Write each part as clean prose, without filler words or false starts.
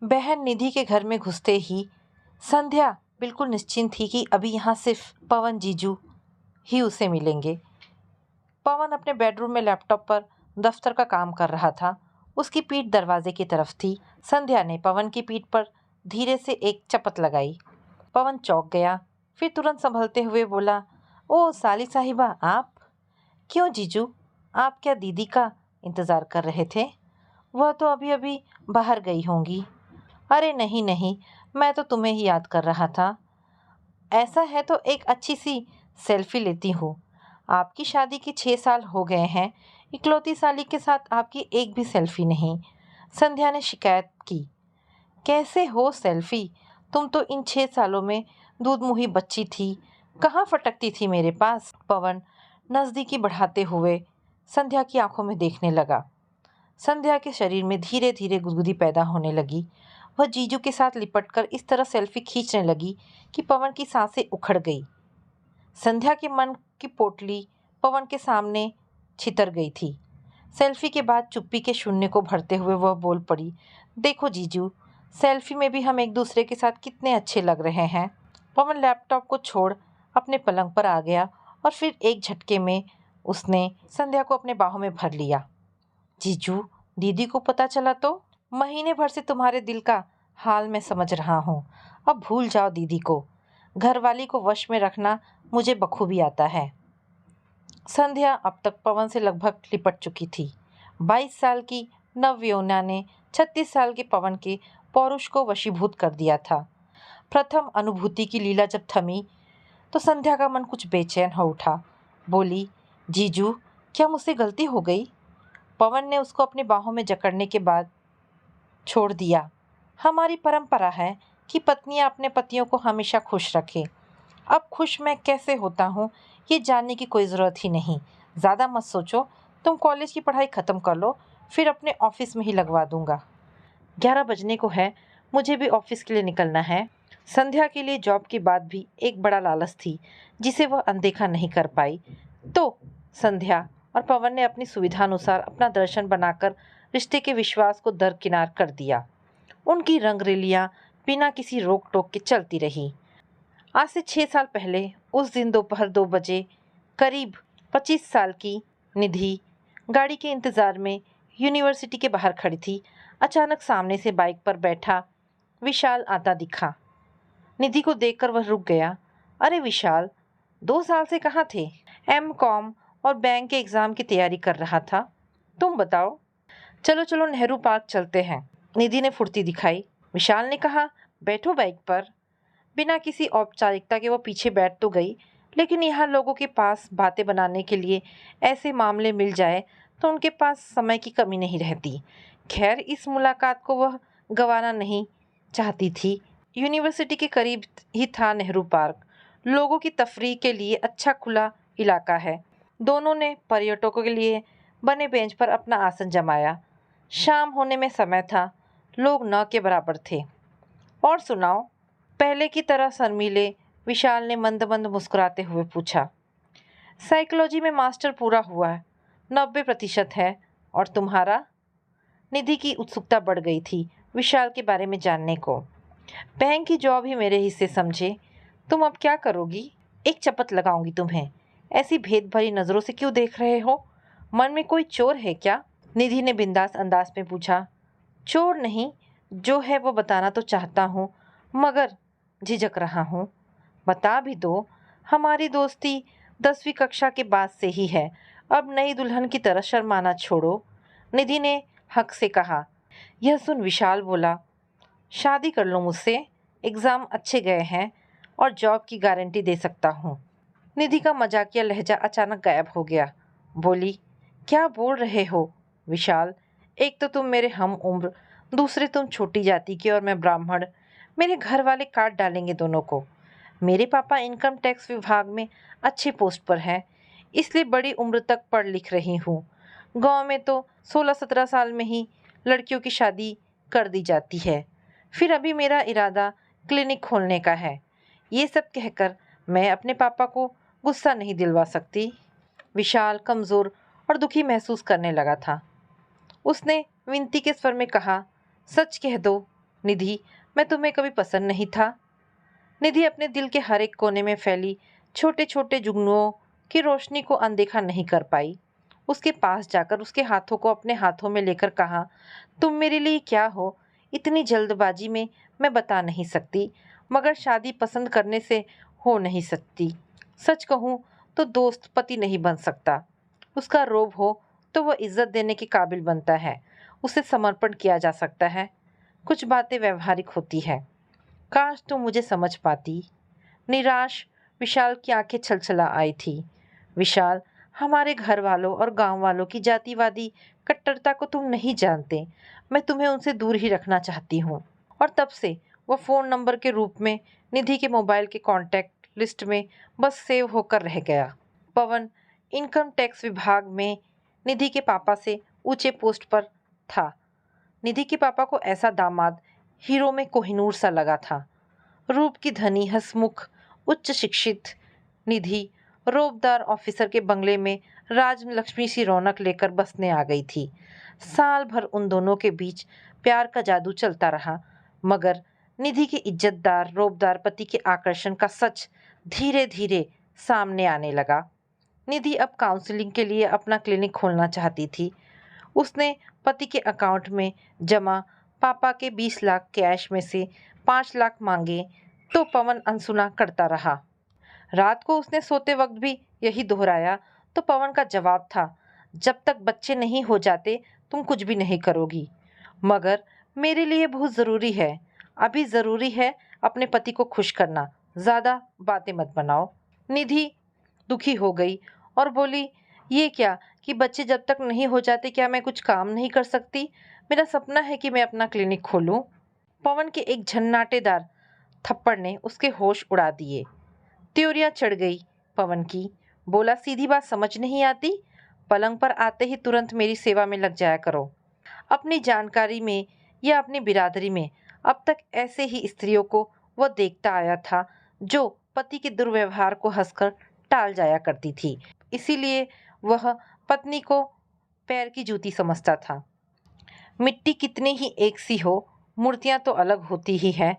बहन निधि के घर में घुसते ही संध्या बिल्कुल निश्चिंत थी कि अभी यहाँ सिर्फ पवन जीजू ही उसे मिलेंगे। पवन अपने बेडरूम में लैपटॉप पर दफ्तर का काम कर रहा था। उसकी पीठ दरवाजे की तरफ थी। संध्या ने पवन की पीठ पर धीरे से एक चपत लगाई। पवन चौंक गया, फिर तुरंत संभलते हुए बोला, ओ साली साहिबा आप? क्यों जीजू, आप क्या दीदी का इंतज़ार कर रहे थे? वह तो अभी अभी बाहर गई होंगी। अरे नहीं नहीं, मैं तो तुम्हें ही याद कर रहा था। ऐसा है तो एक अच्छी सी सेल्फी लेती हूँ। आपकी शादी के 6 साल हो गए हैं, इकलौती साली के साथ आपकी एक भी सेल्फी नहीं। संध्या ने शिकायत की। कैसे हो सेल्फी? तुम तो इन 6 सालों में दूध मुही बच्ची थी, कहाँ फटकती थी मेरे पास? पवन नज़दीकी बढ़ाते हुए संध्या की आंखों में देखने लगा। संध्या के शरीर में धीरे धीरे गुदगुदी पैदा होने लगी। वह जीजू के साथ लिपटकर इस तरह सेल्फी खींचने लगी कि पवन की सांसें उखड़ गई। संध्या के मन की पोटली पवन के सामने छितर गई थी। सेल्फी के बाद चुप्पी के शून्य को भरते हुए वह बोल पड़ी, देखो जीजू, सेल्फी में भी हम एक दूसरे के साथ कितने अच्छे लग रहे हैं। पवन लैपटॉप को छोड़ अपने पलंग पर आ गया और फिर एक झटके में उसने संध्या को अपने बाहों में भर लिया। जीजू, दीदी को पता चला तो? महीने भर से तुम्हारे दिल का हाल मैं समझ रहा हूँ। अब भूल जाओ दीदी को। घरवाली को वश में रखना मुझे बखूबी आता है। संध्या अब तक पवन से लगभग लिपट चुकी थी। 22 साल की नवयौवना ने 36 साल के पवन के पौरुष को वशीभूत कर दिया था। प्रथम अनुभूति की लीला जब थमी तो संध्या का मन कुछ बेचैन हो उठा। बोली, जीजू, क्या मुझसे गलती हो गई? पवन ने उसको अपनी बाहों में जकड़ने के बाद छोड़ दिया। हमारी परंपरा है कि पत्नियां अपने पतियों को हमेशा खुश रखें। अब खुश मैं कैसे होता हूँ ये जानने की कोई ज़रूरत ही नहीं। ज़्यादा मत सोचो, तुम कॉलेज की पढ़ाई ख़त्म कर लो, फिर अपने ऑफिस में ही लगवा दूंगा। 11 बजने को है, मुझे भी ऑफिस के लिए निकलना है। संध्या के लिए जॉब की बात भी एक बड़ा लालच थी जिसे वह अनदेखा नहीं कर पाई। तो संध्या और पवन ने अपनी सुविधानुसार अपना दर्शन बनाकर रिश्ते के विश्वास को दरकिनार कर दिया। उनकी रंगरेलियां बिना किसी रोक टोक के चलती रही। आज से 6 साल पहले उस दिन दोपहर 2 बजे करीब 25 साल की निधि गाड़ी के इंतज़ार में यूनिवर्सिटी के बाहर खड़ी थी। अचानक सामने से बाइक पर बैठा विशाल आता दिखा। निधि को देखकर वह रुक गया। अरे विशाल, 2 साल से कहाँ थे? एम.कॉम और बैंक के एग्ज़ाम की तैयारी कर रहा था। तुम बताओ? चलो चलो नेहरू पार्क चलते हैं, निधि ने फुर्ती दिखाई। विशाल ने कहा, बैठो बाइक पर। बिना किसी औपचारिकता के वो पीछे बैठ तो गई, लेकिन यहाँ लोगों के पास बातें बनाने के लिए ऐसे मामले मिल जाए तो उनके पास समय की कमी नहीं रहती। खैर, इस मुलाकात को वह गंवाना नहीं चाहती थी। यूनिवर्सिटी के करीब ही था नेहरू पार्क। लोगों की तफरीह के लिए अच्छा खुला इलाका है। दोनों ने पर्यटकों के लिए बने बेंच पर अपना आसन जमाया। शाम होने में समय था, लोग न के बराबर थे। और सुनाओ? पहले की तरह शर्मीले विशाल ने मंद मंद मुस्कुराते हुए पूछा। साइकोलॉजी में मास्टर पूरा हुआ है, 90% है। और तुम्हारा? निधि की उत्सुकता बढ़ गई थी विशाल के बारे में जानने को। बैंक की जॉब ही मेरे हिस्से समझे। तुम अब क्या करोगी? एक चपत लगाऊंगी तुम्हें। ऐसी भेद भरी नज़रों से क्यों देख रहे हो? मन में कोई चोर है क्या? निधि ने बिंदास अंदाज में पूछा। चोर नहीं, जो है वो बताना तो चाहता हूँ, मगर झिझक रहा हूँ। बता भी दो। हमारी दोस्ती 10वीं कक्षा के बाद से ही है। अब नई दुल्हन की तरह शर्माना छोड़ो, निधि ने हक से कहा। यह सुन विशाल बोला, शादी कर लो मुझसे, एग्ज़ाम अच्छे गए हैं और जॉब की गारंटी दे सकता हूँ। निधि का मजाकिया लहजा अचानक गायब हो गया। बोली, क्या बोल रहे हो विशाल? एक तो तुम मेरे हम उम्र, दूसरे तुम छोटी जाति के और मैं ब्राह्मण। मेरे घर वाले काट डालेंगे दोनों को। मेरे पापा इनकम टैक्स विभाग में अच्छी पोस्ट पर हैं, इसलिए बड़ी उम्र तक पढ़ लिख रही हूँ। गांव में तो 16-17 साल में ही लड़कियों की शादी कर दी जाती है। फिर अभी मेरा इरादा क्लिनिक खोलने का है। ये सब कहकर मैं अपने पापा को गुस्सा नहीं दिलवा सकती। विशाल कमज़ोर और दुखी महसूस करने लगा था। उसने विनती के स्वर में कहा, सच कह दो, निधि, मैं तुम्हें कभी पसंद नहीं था। निधि अपने दिल के हर एक कोने में फैली छोटे छोटे जुगनुओं की रोशनी को अनदेखा नहीं कर पाई। उसके पास जाकर उसके हाथों को अपने हाथों में लेकर कहा, तुम मेरे लिए क्या हो? इतनी जल्दबाजी में मैं बता नहीं सकती, मगर शादी पसंद करने से हो नहीं सकती। सच कहूँ तो दोस्त पति नहीं बन सकता। उसका रोब हो तो वह इज्जत देने के काबिल बनता है, उसे समर्पण किया जा सकता है। कुछ बातें व्यवहारिक होती है। काश तुम मुझे समझ पाती। निराश विशाल की आंखें छलछला आई थी। विशाल, हमारे घर वालों और गांव वालों की जातिवादी कट्टरता को तुम नहीं जानते। मैं तुम्हें उनसे दूर ही रखना चाहती हूँ। और तब से वह फोन नंबर के रूप में निधि के मोबाइल के कॉन्टैक्ट लिस्ट में बस सेव होकर रह गया। पवन इनकम टैक्स विभाग में निधि के पापा से ऊंचे पोस्ट पर था। निधि के पापा को ऐसा दामाद हीरो में कोहिनूर सा लगा था। रूप की धनी, हंसमुख, उच्च शिक्षित निधि रोबदार ऑफिसर के बंगले में राजलक्ष्मी सी रौनक लेकर बसने आ गई थी। साल भर उन दोनों के बीच प्यार का जादू चलता रहा, मगर निधि के इज्जतदार रोबदार पति के आकर्षण का सच धीरे धीरे सामने आने लगा। निधि अब काउंसलिंग के लिए अपना क्लिनिक खोलना चाहती थी। उसने पति के अकाउंट में जमा पापा के 20 लाख कैश में से 5 लाख मांगे तो पवन अनसुना करता रहा। रात को उसने सोते वक्त भी यही दोहराया तो पवन का जवाब था, जब तक बच्चे नहीं हो जाते तुम कुछ भी नहीं करोगी। मगर मेरे लिए बहुत ज़रूरी है। अभी ज़रूरी है अपने पति को खुश करना, ज़्यादा बातें मत बनाओ। निधि दुखी हो गई और बोली, ये क्या कि बच्चे जब तक नहीं हो जाते क्या मैं कुछ काम नहीं कर सकती? मेरा सपना है कि मैं अपना क्लिनिक खोलूं। पवन के एक झन्नाटेदार थप्पड़ ने उसके होश उड़ा दिए। त्योरियां चढ़ गई पवन की। बोला, सीधी बात समझ नहीं आती? पलंग पर आते ही तुरंत मेरी सेवा में लग जाया करो। अपनी जानकारी में या अपनी बिरादरी में अब तक ऐसे ही स्त्रियों को वह देखता आया था जो पति के दुर्व्यवहार को हंसकर टाल जाया करती थी। इसीलिए वह पत्नी को पैर की जूती समझता था। मिट्टी कितनी ही एक सी हो, मूर्तियां तो अलग होती ही है।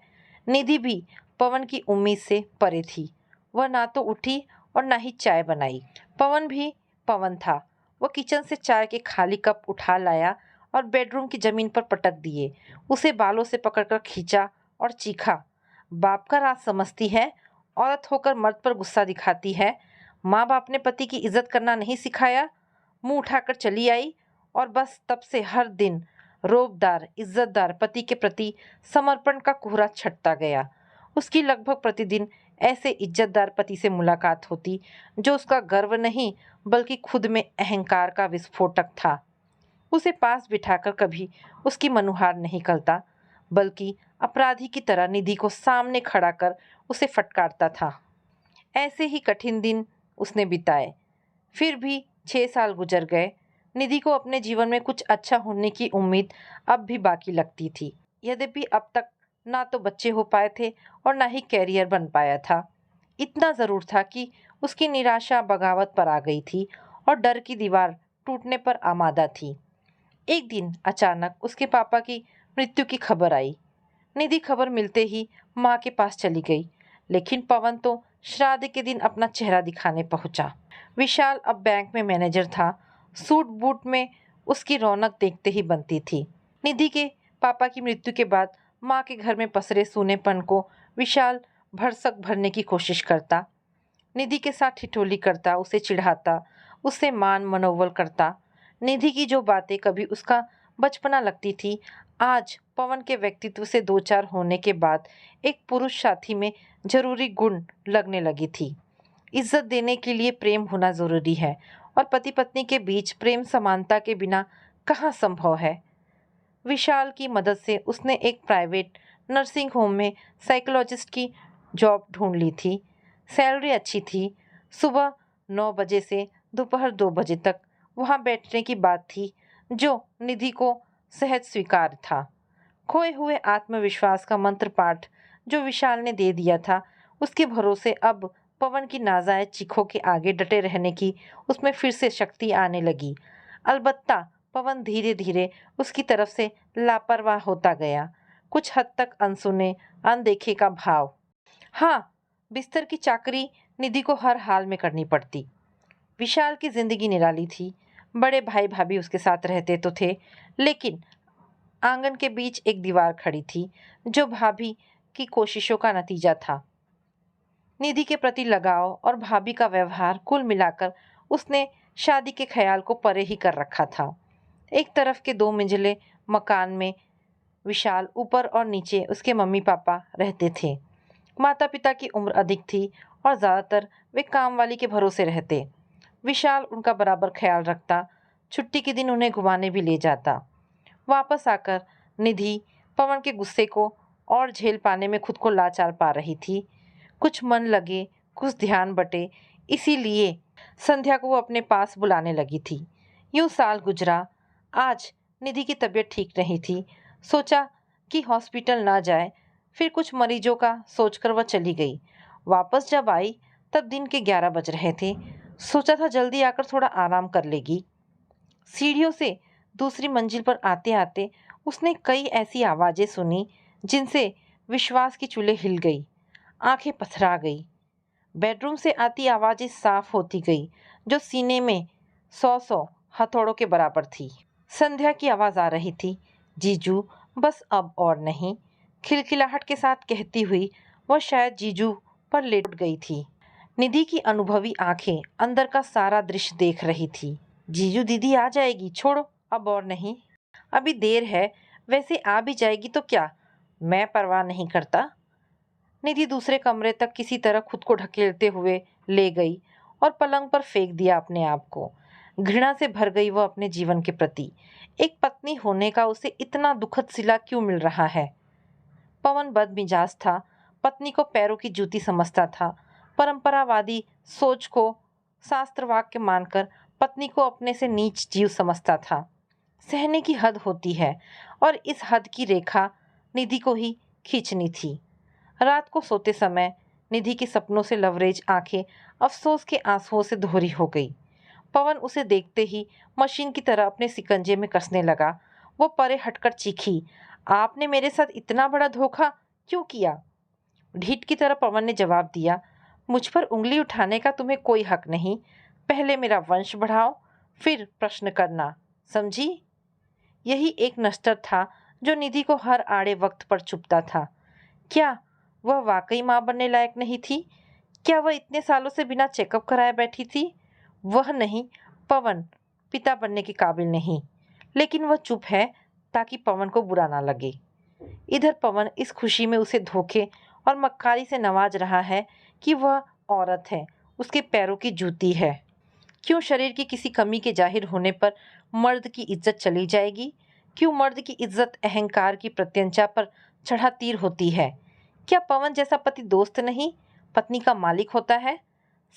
निधि भी पवन की उम्मीद से परे थी। वह ना तो उठी और ना ही चाय बनाई। पवन भी पवन था। वह किचन से चाय के खाली कप उठा लाया और बेडरूम की जमीन पर पटक दिए। उसे बालों से पकड़कर खींचा और चीखा, बाप का राज समझती है? औरत होकर मर्द पर गुस्सा दिखाती है। माँ बाप ने पति की इज्जत करना नहीं सिखाया? मुंह उठाकर चली आई और बस तब से हर दिन रोबदार इज्जतदार पति के प्रति समर्पण का कोहरा छटता गया। उसकी लगभग प्रतिदिन ऐसे इज्जतदार पति से मुलाकात होती जो उसका गर्व नहीं बल्कि खुद में अहंकार का विस्फोटक था। उसे पास बिठाकर कभी उसकी मनुहार नहीं करता, बल्कि अपराधी की तरह निधि को सामने खड़ा कर उसे फटकारता था। ऐसे ही कठिन दिन उसने बिताए। फिर भी 6 साल गुजर गए। निधि को अपने जीवन में कुछ अच्छा होने की उम्मीद अब भी बाकी लगती थी। यद्यपि अब तक ना तो बच्चे हो पाए थे और ना ही कैरियर बन पाया था। इतना ज़रूर था कि उसकी निराशा बगावत पर आ गई थी और डर की दीवार टूटने पर आमादा थी। एक दिन अचानक उसके पापा की मृत्यु की खबर आई। निधि खबर मिलते ही माँ के पास चली गई, लेकिन पवन तो श्राद्ध के दिन अपना चेहरा दिखाने पहुंचा। विशाल अब बैंक में मैनेजर था। सूट बूट में उसकी रौनक देखते ही बनती थी। निधि के पापा की मृत्यु के बाद माँ के घर में पसरे सूनेपन को विशाल भरसक भरने की कोशिश करता। निधि के साथ ठिठोली करता, उसे चिढ़ाता, उससे मान मनोबल करता। निधि की जो बातें कभी उसका बचपना लगती थी, आज पवन के व्यक्तित्व से दो चार होने के बाद एक पुरुष साथी में जरूरी गुण लगने लगी थी। इज्जत देने के लिए प्रेम होना जरूरी है और पति पत्नी के बीच प्रेम समानता के बिना कहाँ संभव है। विशाल की मदद से उसने एक प्राइवेट नर्सिंग होम में साइकोलॉजिस्ट की जॉब ढूंढ ली थी। सैलरी अच्छी थी। सुबह 9 बजे से दोपहर 2 बजे तक वहाँ बैठने की बात थी, जो निधि को सहज स्वीकार था। खोए हुए आत्मविश्वास का मंत्र पाठ जो विशाल ने दे दिया था, उसके भरोसे अब पवन की नाजायज चीखों के आगे डटे रहने की उसमें फिर से शक्ति आने लगी। अलबत्ता पवन धीरे धीरे उसकी तरफ से लापरवाह होता गया। कुछ हद तक अनसुने, अनदेखे का भाव। हाँ, बिस्तर की चाकरी निधि को हर हाल में करनी पड़ती। विशाल की जिंदगी निराली थी। बड़े भाई भाभी उसके साथ रहते तो थे, लेकिन आंगन के बीच एक दीवार खड़ी थी जो भाभी की कोशिशों का नतीजा था। निधि के प्रति लगाव और भाभी का व्यवहार कुल मिलाकर उसने शादी के ख्याल को परे ही कर रखा था। एक तरफ के 2 मंजिले मकान में विशाल, ऊपर और नीचे उसके मम्मी पापा रहते थे। माता पिता की उम्र अधिक थी और ज़्यादातर वे काम वाली के भरोसे रहते। विशाल उनका बराबर ख्याल रखता, छुट्टी के दिन उन्हें घुमाने भी ले जाता। वापस आकर निधि पवन के गुस्से को और झेल पाने में खुद को लाचार पा रही थी। कुछ मन लगे, कुछ ध्यान बटे, इसीलिए संध्या को वो अपने पास बुलाने लगी थी। यूं साल गुजरा। आज निधि की तबीयत ठीक नहीं थी। सोचा कि हॉस्पिटल ना जाए, फिर कुछ मरीजों का सोचकर वह चली गई। वापस जब आई तब दिन के 11 बज रहे थे। सोचा था जल्दी आकर थोड़ा आराम कर लेगी। सीढ़ियों से दूसरी मंजिल पर आते आते उसने कई ऐसी आवाजें सुनी जिनसे विश्वास की चूल्हे हिल गई, आंखें पथरा गई। बेडरूम से आती आवाजें साफ होती गई, जो सीने में 100 हथौड़ों के बराबर थी। संध्या की आवाज आ रही थी, जीजू बस अब और नहीं। खिलखिलाहट के साथ कहती हुई वह शायद जीजू पर लेट गई थी। निधि की अनुभवी आंखें अंदर का सारा दृश्य देख रही थी। जीजू दीदी आ जाएगी, छोड़ो अब और नहीं। अभी देर है, वैसे आ भी जाएगी तो क्या, मैं परवाह नहीं करता। निधि दूसरे कमरे तक किसी तरह खुद को ढकेलते हुए ले गई और पलंग पर फेंक दिया अपने आप को। घृणा से भर गई वह अपने जीवन के प्रति। एक पत्नी होने का उसे इतना दुखद सिला क्यों मिल रहा है। पवन बदमिजाज था, पत्नी को पैरों की जूती समझता था। परंपरावादी सोच को शास्त्र वाक्य मानकर पत्नी को अपने से नीच जीव समझता था। सहने की हद होती है और इस हद की रेखा निधि को ही खींचनी थी। रात को सोते समय निधि के सपनों से लवरेज आंखें अफसोस के आंसुओं से दोहरी हो गई। पवन उसे देखते ही मशीन की तरह अपने सिकंजे में कसने लगा। वो परे हटकर चीखी, आपने मेरे साथ इतना बड़ा धोखा क्यों किया। ढीठ की तरह पवन ने जवाब दिया, मुझ पर उंगली उठाने का तुम्हें कोई हक नहीं। पहले मेरा वंश बढ़ाओ, फिर प्रश्न करना, समझी। यही एक नश्तर था जो निधि को हर आड़े वक्त पर चुभता था। क्या वह वाकई माँ बनने लायक नहीं थी? क्या वह इतने सालों से बिना चेकअप कराए बैठी थी? वह नहीं, पवन पिता बनने के काबिल नहीं। लेकिन वह चुप है ताकि पवन को बुरा ना लगे। इधर पवन इस खुशी में उसे धोखे और मक्कारी से नवाज रहा है कि वह औरत है, उसके पैरों की जूती है। क्यों शरीर की किसी कमी के जाहिर होने पर मर्द की इज्जत चली जाएगी? क्यों मर्द की इज्जत अहंकार की प्रत्यंचा पर चढ़ा तीर होती है? क्या पवन जैसा पति दोस्त नहीं, पत्नी का मालिक होता है?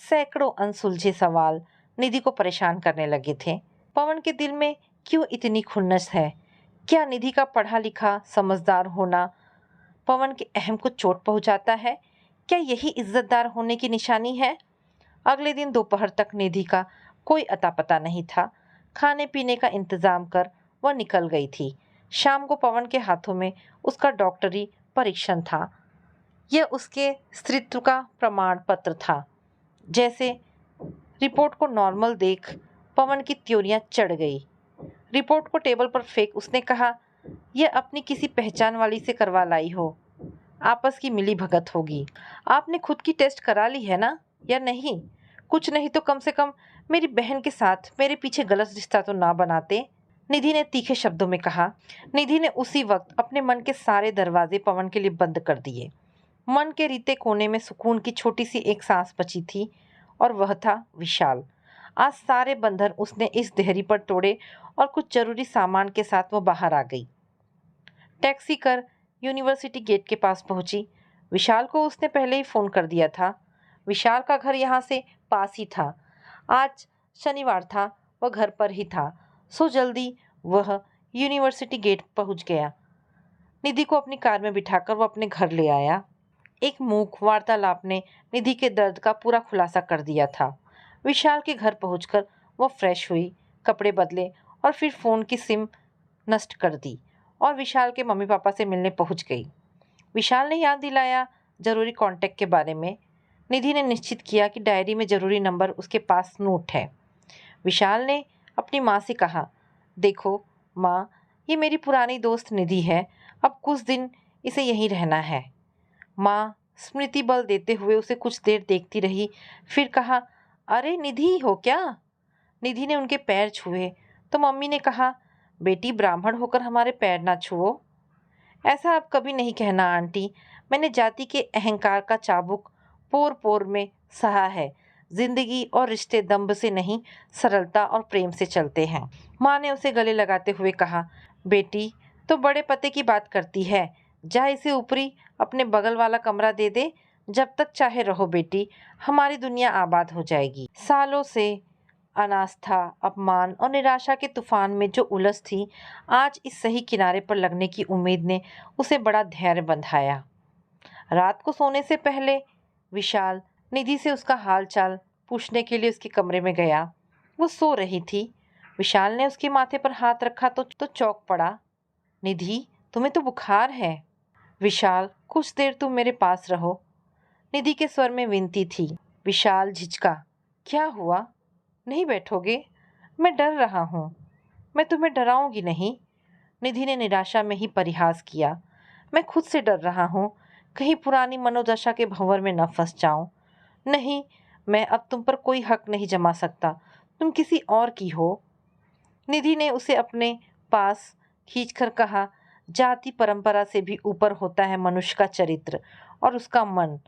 सैकड़ों अनसुलझे सवाल निधि को परेशान करने लगे थे। पवन के दिल में क्यों इतनी खुन्नस है? क्या निधि का पढ़ा लिखा समझदार होना पवन के अहम को चोट पहुंचाता है? क्या यही इज्जतदार होने की निशानी है? अगले दिन दोपहर तक निधि का कोई अता पता नहीं था। खाने पीने का इंतजाम कर वह निकल गई थी। शाम को पवन के हाथों में उसका डॉक्टरी परीक्षण था। यह उसके स्त्रीत्व का प्रमाण पत्र था। जैसे रिपोर्ट को नॉर्मल देख पवन की त्योरियां चढ़ गई। रिपोर्ट को टेबल पर फेंक उसने कहा, यह अपनी किसी पहचान वाली से करवा लाई हो, आपस की मिली भगत होगी। आपने खुद की टेस्ट करा ली है ना, या नहीं? कुछ नहीं तो कम से कम मेरी बहन के साथ मेरे पीछे गलत रिश्ता तो ना बनाते, निधि ने तीखे शब्दों में कहा। निधि ने उसी वक्त अपने मन के सारे दरवाजे पवन के लिए बंद कर दिए। मन के रीते कोने में सुकून की छोटी सी एक सांस बची थी और वह था विशाल। आज सारे बंधन उसने इस देहरी पर तोड़े और कुछ जरूरी सामान के साथ वो बाहर आ गई। टैक्सी कर यूनिवर्सिटी गेट के पास पहुंची। विशाल को उसने पहले ही फोन कर दिया था। विशाल का घर यहाँ से पास ही था। आज शनिवार था, वह घर पर ही था, सो जल्दी वह यूनिवर्सिटी गेट पहुंच गया। निधि को अपनी कार में बिठाकर वो अपने घर ले आया। एक मूक वार्तालाप ने निधि के दर्द का पूरा खुलासा कर दिया था। विशाल के घर पहुंचकर वह फ्रेश हुई, कपड़े बदले और फिर फोन की सिम नष्ट कर दी और विशाल के मम्मी पापा से मिलने पहुंच गई। विशाल ने याद दिलाया जरूरी कांटेक्ट के बारे में। निधि ने निश्चित किया कि डायरी में जरूरी नंबर उसके पास नोट है। विशाल ने अपनी माँ से कहा, देखो माँ, ये मेरी पुरानी दोस्त निधि है, अब कुछ दिन इसे यहीं रहना है। माँ स्मृति बल देते हुए उसे कुछ देर देखती रही, फिर कहा, अरे निधि हो क्या? निधि ने उनके पैर छुए तो मम्मी ने कहा, बेटी ब्राह्मण होकर हमारे पैर ना छुओ। ऐसा अब कभी नहीं कहना आंटी, मैंने जाति के अहंकार का चाबुक पोर पोर में सहा है। जिंदगी और रिश्ते दंभ से नहीं, सरलता और प्रेम से चलते हैं। माँ ने उसे गले लगाते हुए कहा, बेटी तो बड़े पते की बात करती है, जा इसे ऊपरी अपने बगल वाला कमरा दे दे, जब तक चाहे रहो बेटी, हमारी दुनिया आबाद हो जाएगी। सालों से अनास्था, अपमान और निराशा के तूफान में जो उलझ थी, आज इस सही किनारे पर लगने की उम्मीद ने उसे बड़ा धैर्य बंधाया। रात को सोने से पहले विशाल निधि से उसका हाल चाल पूछने के लिए उसके कमरे में गया। वो सो रही थी। विशाल ने उसके माथे पर हाथ रखा तो चौंक पड़ा। निधि, तुम्हें तो बुखार है। विशाल, कुछ देर तुम मेरे पास रहो, निधि के स्वर में विनती थी। विशाल झिझका, क्या हुआ, नहीं बैठोगे? मैं डर रहा हूँ। मैं तुम्हें डराऊंगी नहीं, निधि ने निराशा में ही परिहास किया। मैं खुद से डर रहा हूँ, कहीं पुरानी मनोदशा के भंवर में न फंस जाऊं। नहीं, मैं अब तुम पर कोई हक नहीं जमा सकता, तुम किसी और की हो। निधि ने उसे अपने पास खींचकर कहा, जाति परंपरा से भी ऊपर होता है मनुष्य का चरित्र और उसका मन।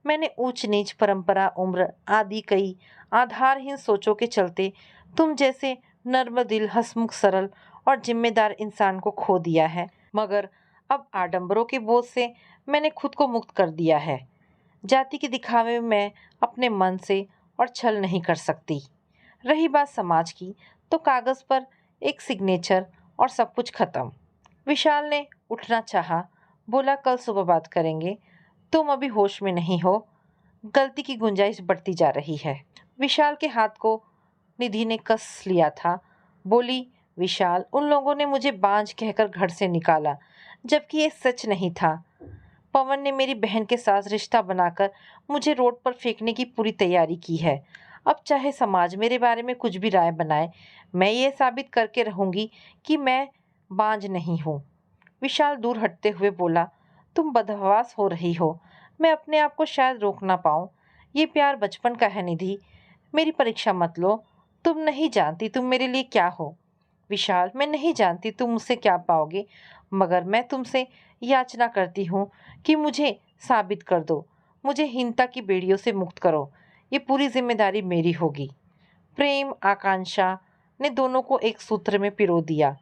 मैंने ऊंच नीच, परंपरा, उम्र आदि कई आधारहीन सोचों के चलते तुम जैसे नर्म दिल, हंसमुख, सरल और जिम्मेदार इंसान को खो दिया है, मगर अब आडंबरों के बोझ से मैंने खुद को मुक्त कर दिया है। जाति के दिखावे में मैं अपने मन से और छल नहीं कर सकती। रही बात समाज की, तो कागज पर एक सिग्नेचर और सब कुछ खत्म। विशाल ने उठना चाहा, बोला, कल सुबह बात करेंगे, तुम अभी होश में नहीं हो, गलती की गुंजाइश बढ़ती जा रही है। विशाल के हाथ को निधि ने कस लिया था। बोली, विशाल, उन लोगों ने मुझे बांझ कहकर घर से निकाला, जबकि ये सच नहीं था। पवन ने मेरी बहन के साथ रिश्ता बनाकर मुझे रोड पर फेंकने की पूरी तैयारी की है। अब चाहे समाज मेरे बारे में कुछ भी राय बनाए, मैं ये साबित करके रहूंगी कि मैं बांझ नहीं हूँ। विशाल दूर हटते हुए बोला, तुम बदहवास हो रही हो, मैं अपने आप को शायद रोक ना पाऊँ। ये प्यार बचपन का है निधि, मेरी परीक्षा मत लो। तुम नहीं जानती तुम मेरे लिए क्या हो। विशाल, मैं नहीं जानती तुम मुझसे क्या पाओगे, मगर मैं तुमसे याचना करती हूँ कि मुझे साबित कर दो, मुझे हीनता की बेड़ियों से मुक्त करो। ये पूरी जिम्मेदारी मेरी होगी। प्रेम, आकांक्षा ने दोनों को एक सूत्र में पिरो दिया।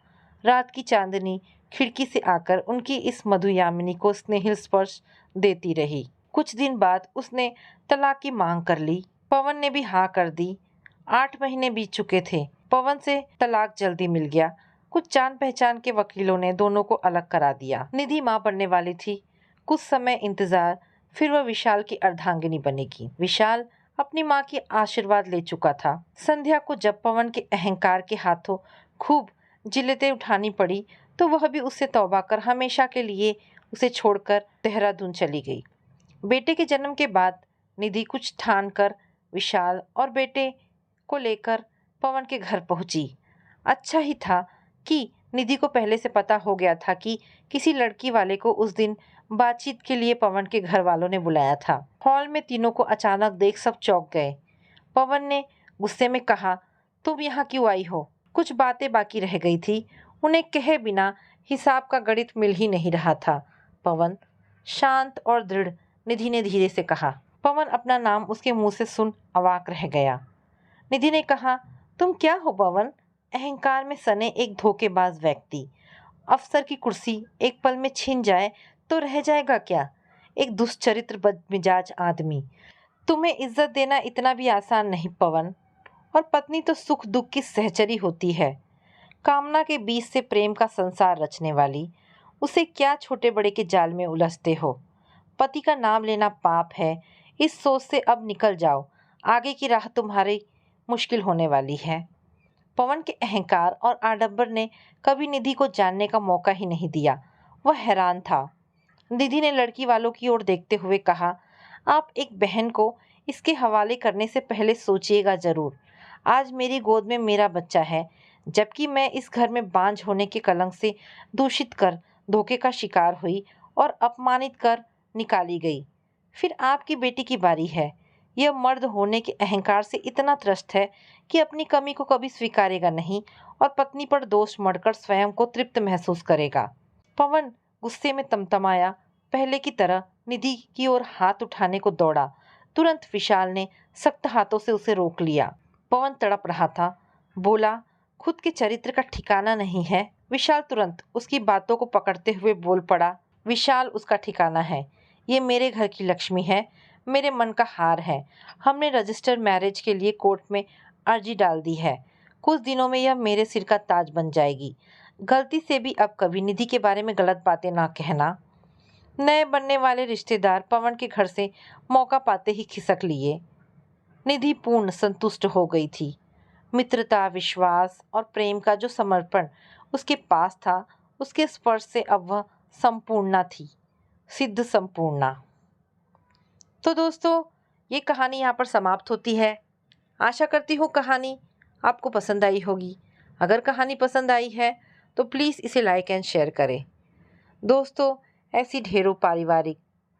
रात की चांदनी खिड़की से आकर उनकी इस मधुयामिनी को स्नेहिल स्पर्श देती रही। कुछ दिन बाद उसने तलाक की मांग कर ली। पवन ने भी हाँ कर दी। 8 महीने बीत चुके थे। पवन से तलाक जल्दी मिल गया। कुछ जान पहचान के वकीलों ने दोनों को अलग करा दिया। निधि मां बनने वाली थी। कुछ समय इंतजार, फिर वह विशाल की अर्धांगिनी बनेगी। विशाल अपनी मां की आशीर्वाद ले चुका था। संध्या को जब पवन के अहंकार के हाथों खूब जिल्लतें उठानी पड़ी, तो वह भी उससे तौबा कर हमेशा के लिए उसे छोड़कर देहरादून चली गई। बेटे के जन्म के बाद निधि कुछ ठान कर विशाल और बेटे को लेकर पवन के घर पहुंची। अच्छा ही था कि निधि को पहले से पता हो गया था कि किसी लड़की वाले को उस दिन बातचीत के लिए पवन के घर वालों ने बुलाया था। हॉल में तीनों को अचानक देख सब चौंक गए। पवन ने गुस्से में कहा, तुम यहाँ क्यों आई हो? कुछ बातें बाकी रह गई थी, उन्हें कहे बिना हिसाब का गणित मिल ही नहीं रहा था। पवन, शांत और दृढ़, निधि ने धीरे से कहा। पवन अपना नाम उसके मुंह से सुन अवाक रह गया। निधि ने कहा, तुम क्या हो पवन? अहंकार में सने एक धोखेबाज व्यक्ति। अफसर की कुर्सी एक पल में छिन जाए तो रह जाएगा क्या? एक दुष्चरित्र बदमिजाज आदमी। तुम्हें इज्जत देना इतना भी आसान नहीं पवन। और पत्नी तो सुख दुख की सहचरी होती है, कामना के बीच से प्रेम का संसार रचने वाली। उसे क्या छोटे बड़े के जाल में उलझते हो? पति का नाम लेना पाप है, इस सोच से अब निकल जाओ, आगे की राह तुम्हारी मुश्किल होने वाली है। पवन के अहंकार और आडंबर ने कभी निधि को जानने का मौका ही नहीं दिया। वह हैरान था। निधि ने लड़की वालों की ओर देखते हुए कहा, आप एक बहन को इसके हवाले करने से पहले सोचिएगा जरूर। आज मेरी गोद में मेरा बच्चा है, जबकि मैं इस घर में बांझ होने के कलंक से दूषित कर धोखे का शिकार हुई और अपमानित कर निकाली गई। फिर आपकी बेटी की बारी है। यह मर्द होने के अहंकार से इतना त्रस्त है कि अपनी कमी को कभी स्वीकारेगा नहीं और पत्नी पर दोष मढ़कर स्वयं को तृप्त महसूस करेगा। पवन गुस्से में तमतमाया। पहले की तरह निधि की ओर हाथ उठाने को दौड़ा। तुरंत विशाल ने सख्त हाथों से उसे रोक लिया। पवन तड़प रहा था। बोला, खुद के चरित्र का ठिकाना नहीं है। विशाल तुरंत उसकी बातों को पकड़ते हुए बोल पड़ा, विशाल उसका ठिकाना है। ये मेरे घर की लक्ष्मी है, मेरे मन का हार है। हमने रजिस्टर मैरिज के लिए कोर्ट में अर्जी डाल दी है। कुछ दिनों में यह मेरे सिर का ताज बन जाएगी। गलती से भी अब कभी निधि के बारे में गलत बातें ना कहना। नए बनने वाले रिश्तेदार पवन के घर से मौका पाते ही खिसक लिए। निधि पूर्ण संतुष्ट हो गई थी। मित्रता, विश्वास और प्रेम का जो समर्पण उसके पास था, उसके स्पर्श से अब वह संपूर्णा थी, सिद्ध संपूर्णा। तो दोस्तों, ये कहानी यहाँ पर समाप्त होती है। आशा करती हूँ कहानी आपको पसंद आई होगी। अगर कहानी पसंद आई है तो प्लीज़ इसे लाइक एंड शेयर करें। दोस्तों, ऐसी ढेरों पारिवारिक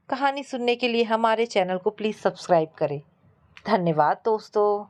कहानी सुनने के लिए हमारे चैनल को प्लीज़ सब्सक्राइब करें। धन्यवाद दोस्तों।